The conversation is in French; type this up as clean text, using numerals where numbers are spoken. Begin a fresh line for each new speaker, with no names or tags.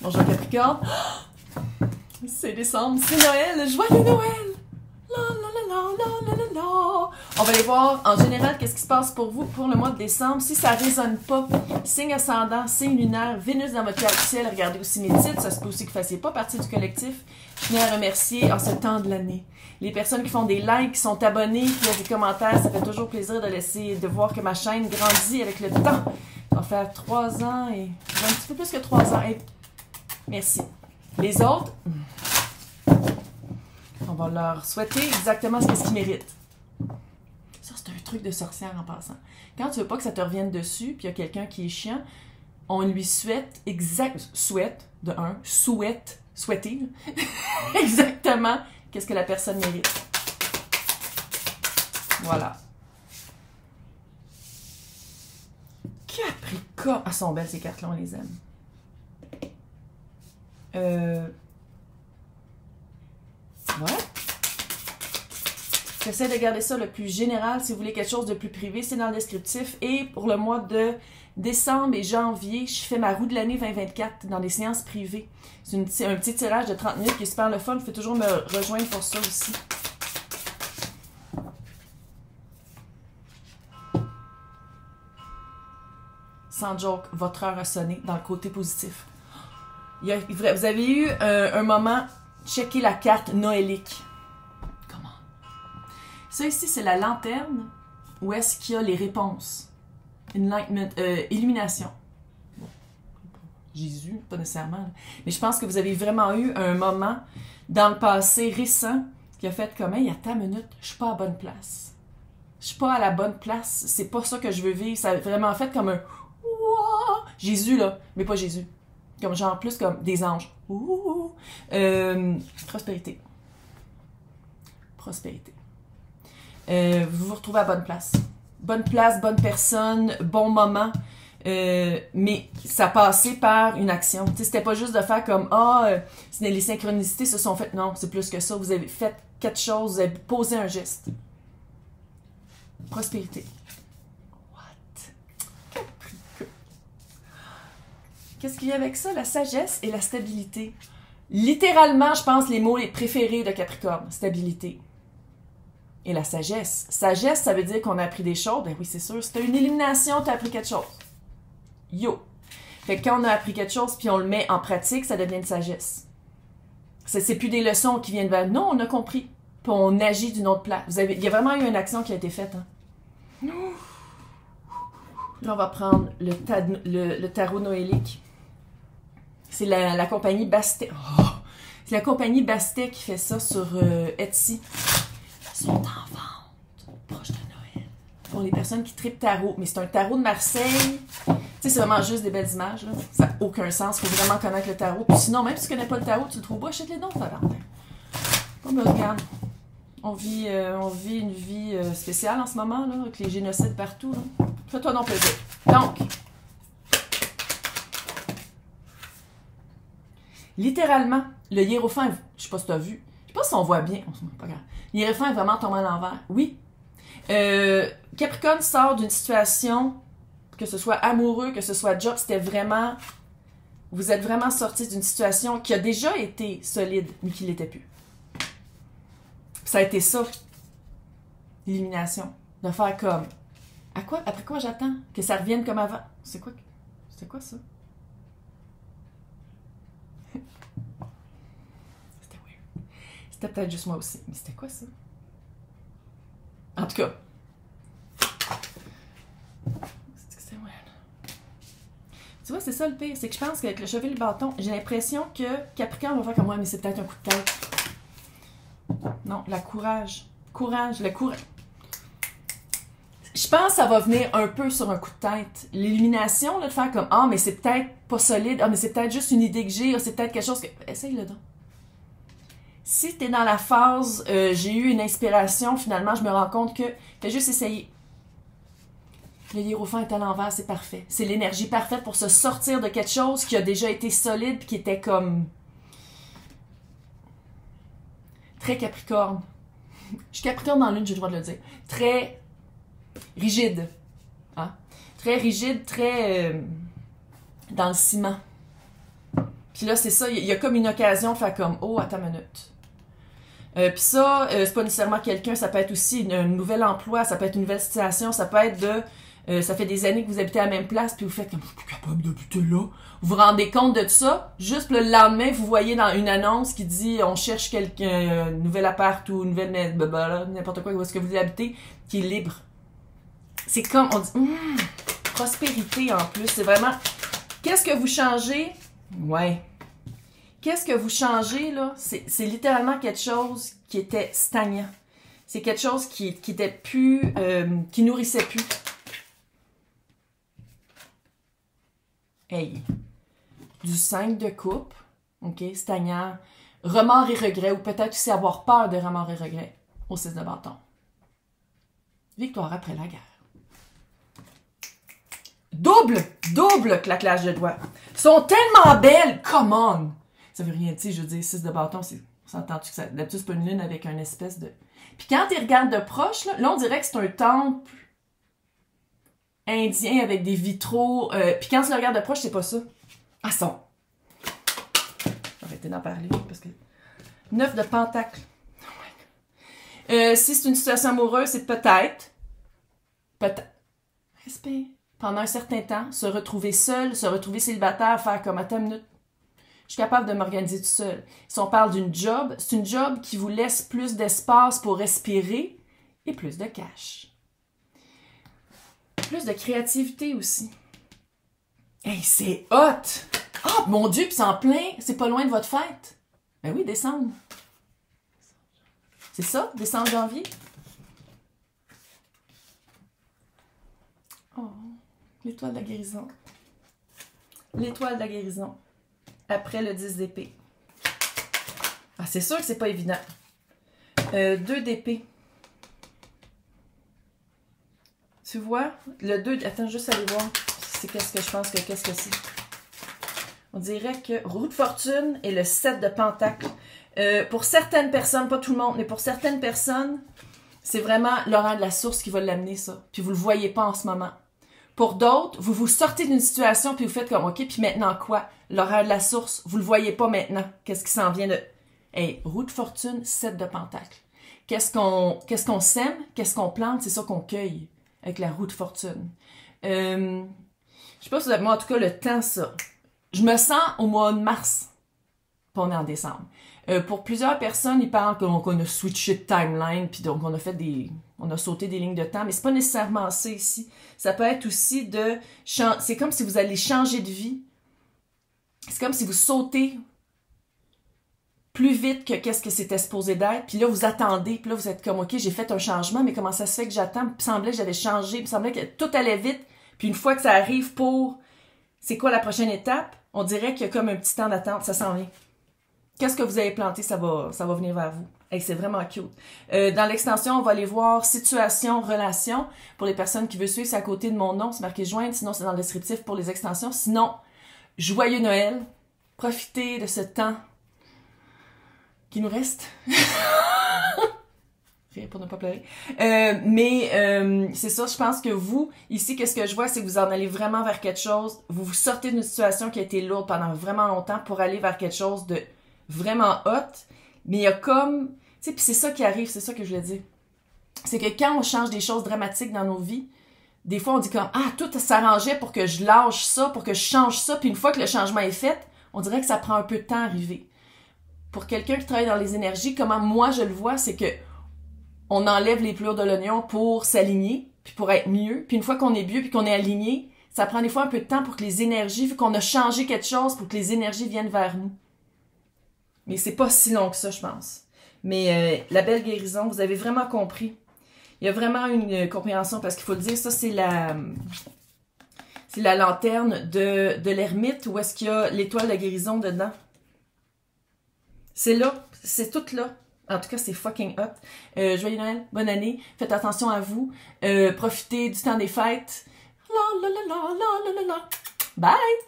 Bonjour Capricorne. C'est décembre, c'est Noël, joyeux Noël! La la la la la la la. On va aller voir en général qu'est-ce qui se passe pour vous pour le mois de décembre. Si ça ne résonne pas, signe ascendant, signe lunaire, Vénus dans votre carte du ciel, regardez aussi mes titres, ça se peut aussi que vous ne fassiez pas partie du collectif. Je tiens à remercier en ce temps de l'année les personnes qui font des likes, qui sont abonnées, qui ont des commentaires. Ça fait toujours plaisir de voir que ma chaîne grandit avec le temps. Ça va faire 3 ans et un petit peu plus que 3 ans. Et merci. Les autres, on va leur souhaiter exactement ce qu'ils méritent. Ça, c'est un truc de sorcière en passant. Quand tu veux pas que ça te revienne dessus, puis il y a quelqu'un qui est chiant, on lui souhaiter, exactement qu'est-ce que la personne mérite. Voilà. Capricorne. Ah, elles sont belles ces cartes-là, on les aime. Ouais. J'essaie de garder ça le plus général. Si vous voulez quelque chose de plus privé, c'est dans le descriptif. Et pour le mois de décembre et janvier, je fais ma roue de l'année 2024 dans des séances privées. C'est un petit tirage de 30 minutes qui est super le fun. Vous pouvez toujours me rejoindre pour ça aussi. Sans joke, votre heure a sonné dans le côté positif. Vous avez eu un moment, checker la carte noélique. Comment? Ça ici, c'est la lanterne. Où est-ce qu'il y a les réponses? Enlightenment, illumination. Bon. Jésus, pas nécessairement. Mais je pense que vous avez vraiment eu un moment dans le passé récent qui a fait comme, hey, attends une minute, je suis pas à la bonne place. Je suis pas à la bonne place. C'est pas ça que je veux vivre. Ça a vraiment fait comme un Ouah! Jésus, là, mais pas Jésus. Comme genre plus comme des anges. Prospérité. Prospérité. Vous vous retrouvez à bonne place. Bonne place, bonne personne, bon moment. Mais ça passait par une action. C'était pas juste de faire comme les synchronicités se sont faites. Non, c'est plus que ça. Vous avez fait quelque chose, vous avez posé un geste. Prospérité. Qu'est-ce qu'il y a avec ça? La sagesse et la stabilité. Littéralement, je pense, les mots les préférés de Capricorne. Stabilité. Et la sagesse. Sagesse, ça veut dire qu'on a appris des choses. Ben oui, c'est sûr. Si tu as une illumination, tu as appris quelque chose. Yo! Fait que quand on a appris quelque chose puis on le met en pratique, ça devient une sagesse. C'est plus des leçons qui viennent vers. Non, on a compris. Puis on agit d'une autre place. Il y a vraiment eu une action qui a été faite. Hein? Là, on va prendre le tarot noélique. C'est la compagnie Bastet. Oh! C'est la compagnie Bastet qui fait ça sur Etsy. Ils sont en vente, proche de Noël. Pour les personnes qui trippent tarot. Mais c'est un tarot de Marseille. Tu sais, c'est vraiment juste des belles images. Là. Ça n'a aucun sens. Il faut vraiment connaître le tarot. Puis sinon, même si tu ne connais pas le tarot, tu le trouves pas, achète-les donc, Valentin. Bon, ben, regarde. On vit une vie spéciale en ce moment, là, avec les génocides partout. Là. Fais-toi donc plaisir. Donc, littéralement, le hiérophant, je sais pas si tu as vu, je sais pas si on voit bien, pas grave. Le hiérophant est vraiment tombé à l'envers. Oui. Capricorne sort d'une situation, que ce soit amoureux, que ce soit job, c'était vraiment, vous êtes vraiment sorti d'une situation qui a déjà été solide, mais qui l'était plus. Ça a été ça, l'illumination. De faire comme, après quoi j'attends? Que ça revienne comme avant. C'était quoi ça? C'était weird. C'était peut-être juste moi aussi. Mais c'était quoi ça? En tout cas. C'était weird. Tu vois, c'est ça le pire. C'est que je pense qu'avec le chevalier et le bâton, j'ai l'impression que Capricorne va faire comme moi, mais c'est peut-être un coup de tête. Non, le courage. Je pense que ça va venir un peu sur un coup de tête. L'illumination, là, de faire comme, mais c'est peut-être pas solide, mais c'est peut-être juste une idée que j'ai, c'est peut-être quelque chose que... Essaye-le donc. Si t'es dans la phase, j'ai eu une inspiration, finalement, je me rends compte que... Fais juste essayer. Le hiérophant est à l'envers, c'est parfait. C'est l'énergie parfaite pour se sortir de quelque chose qui a déjà été solide, puis qui était comme... Très Capricorne. Je suis Capricorne dans l'une, j'ai le droit de le dire. Très rigide. Hein? Très rigide, très dans le ciment. Puis là, c'est ça, il y a comme une occasion de faire comme, oh, attends une minute. Puis ça, c'est pas nécessairement quelqu'un, ça peut être aussi un nouvel emploi, ça peut être une nouvelle situation, ça peut être ça fait des années que vous habitez à la même place, puis vous faites comme, je suis plus capable d'habiter là. Vous vous rendez compte de ça, juste le lendemain, vous voyez dans une annonce qui dit, on cherche quelqu'un, un nouvel appart ou une nouvelle, n'importe quoi, où est-ce que vous habitez, qui est libre. C'est comme, on dit, prospérité en plus, c'est vraiment, qu'est-ce que vous changez? Ouais. Qu'est-ce que vous changez, là? C'est littéralement quelque chose qui était stagnant. C'est quelque chose qui était plus, qui nourrissait plus. Hey. Du 5 de coupe, ok, stagnant, remords et regrets, ou peut-être aussi avoir peur de remords et regrets au 6 de bâton. Victoire après la guerre. Double claquage de doigts. Sont tellement belles, come on! Ça veut rien dire, je veux dire, 6 de bâton, c'est, on s'entend-tu que ça, d'habitude c'est pas une lune avec un espèce de... Puis quand ils regardent de proche, là on dirait que c'est un temple indien avec des vitraux, puis quand tu le regardes de proche, c'est pas ça. Ah, son! Arrêtez d'en parler, parce que... 9 de pentacle. Oh my God. Si c'est une situation amoureuse, c'est peut-être... Respect. Pendant un certain temps, se retrouver seul, se retrouver célibataire, faire comme, attends une minute, je suis capable de m'organiser tout seul. Si on parle d'une job, c'est une job qui vous laisse plus d'espace pour respirer et plus de cash. Plus de créativité aussi. Hey, c'est hot! Oh, mon Dieu, puis c'est en plein, c'est pas loin de votre fête. Ben oui, décembre. C'est ça, décembre, janvier? Oh, l'étoile de la guérison. L'étoile de la guérison. Après le 10 d'épée. Ah, c'est sûr que c'est pas évident. 2 d'épée. Tu vois? Le 2... Attends, juste aller voir. C'est qu'est-ce que je pense que qu'est-ce que c'est. On dirait que roue de fortune et le 7 de pentacle. Pour certaines personnes, pas tout le monde, mais pour certaines personnes, c'est vraiment l'horaire de la source qui va l'amener, ça. Puis vous le voyez pas en ce moment. Pour d'autres, vous vous sortez d'une situation puis vous faites comme, OK, puis maintenant quoi? L'horaire de la source, vous le voyez pas maintenant. Qu'est-ce qui s'en vient de... Hey, roue de fortune, 7 de pentacle. Qu'est-ce qu'on sème? Qu'est-ce qu'on plante? C'est ça qu'on cueille avec la roue de fortune. Je sais pas si vous avez, moi, en tout cas, le temps, ça. Je me sens au mois de mars. Pas on est en décembre. Pour plusieurs personnes, ils parlent qu'on a switché de timeline, puis donc on a fait on a sauté des lignes de temps, mais c'est pas nécessairement ça ici. Ça peut être aussi c'est comme si vous allez changer de vie. C'est comme si vous sautez plus vite que qu'est-ce que c'était supposé d'être, puis là vous attendez, puis là vous êtes comme, OK, j'ai fait un changement, mais comment ça se fait que j'attends? Puis il semblait que j'avais changé, puis il semblait que tout allait vite, puis une fois que ça arrive pour, c'est quoi la prochaine étape? On dirait qu'il y a comme un petit temps d'attente, ça s'en vient. Qu'est-ce que vous avez planté, ça va venir vers vous. Hey, c'est vraiment cute. Dans l'extension, on va aller voir situation, relation. Pour les personnes qui veulent suivre, c'est à côté de mon nom, c'est marqué joindre, sinon c'est dans le descriptif pour les extensions. Sinon, joyeux Noël. Profitez de ce temps qui nous reste. Rien pour ne pas pleurer. C'est ça, je pense que vous, ici, qu'est-ce que je vois, c'est que vous en allez vraiment vers quelque chose. Vous vous sortez d'une situation qui a été lourde pendant vraiment longtemps pour aller vers quelque chose de vraiment hot. Mais il y a comme... Tu sais, puis c'est ça qui arrive, c'est ça que je voulais dire. C'est que quand on change des choses dramatiques dans nos vies, des fois on dit comme, ah, tout s'arrangeait pour que je lâche ça, pour que je change ça. Puis une fois que le changement est fait, on dirait que ça prend un peu de temps à arriver. Pour quelqu'un qui travaille dans les énergies, comment moi je le vois, c'est que on enlève les pleurs de l'oignon pour s'aligner, puis pour être mieux. Puis une fois qu'on est mieux, puis qu'on est aligné, ça prend des fois un peu de temps pour que les énergies, vu qu'on a changé quelque chose, pour que les énergies viennent vers nous. Mais c'est pas si long que ça, je pense. Mais la belle guérison, vous avez vraiment compris. Il y a vraiment une compréhension, parce qu'il faut le dire, ça c'est la lanterne de l'ermite, où est-ce qu'il y a l'étoile de la guérison dedans. C'est là, c'est tout là. En tout cas, c'est fucking hot. Joyeux Noël, bonne année. Faites attention à vous. Profitez du temps des fêtes. La la la la la la la la. Bye!